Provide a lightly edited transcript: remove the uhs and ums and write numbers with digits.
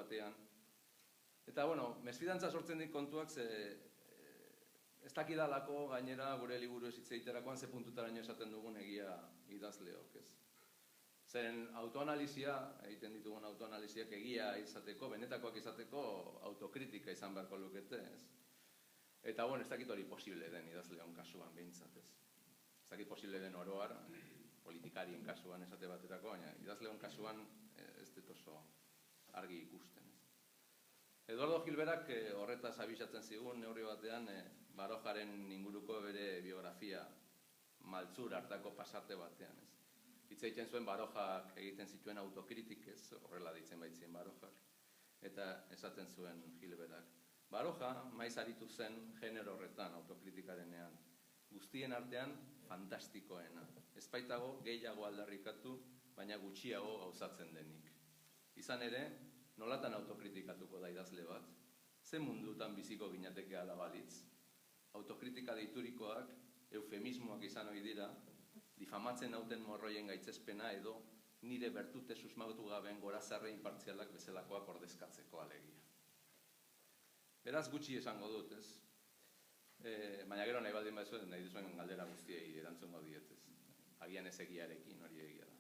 batean. Eta, bueno, mesfidantza sortzen dit kontuak ez dakidalako gainera gure liburu ez hitz egiterakoan ze puntutaraino esaten dugun egia idazleok, ez? Zeren autoanalizia, egiten ditugun autoanaliziak egia izateko, benetakoak izateko autokritika izan beharko lukete, ez? Eta, bueno, ez dakit hori posible den idazleon kasuan behintzat, ez? Ez dakit posible den oroar, politikarien kasuan esate baterako, baina idazleon kasuan ez dut oso argi ikusten, ez? Eduardo Gilberak horretaz abisatzen zigun neurri batean Barojaren inguruko bere biografia maltzur hartako pasarte batean, ez? Hitz egiten zuen Barojak egiten zituen autokritikez, horrela ditzen baitzien Barojak, eta esaten zuen Gilberak. Baroja maiz aritu zen genero horretan autokritikarenean, guztien artean fantastikoena. Ez baitago gehiago aldarrikatu, baina gutxiago gauzatzen denik. Izan ere, nolatan autokritikatuko da idazle bat? Ze mundutan biziko ginateke ala balitz? Autokritika deiturikoak, eufemismoak izan ohi dira, difamatzen nauten morroien gaitzespena edo nire bertute susmautu gaben gorazarre inpartzialak bezalakoak ordezkatzeko alegia. Beraz gutxi esango dut, ez? Baina gero nahi baldin bazuen, nahi duzuen galdera guztiei erantzungo diet, ez? Agian ez egiarekin hori egia da.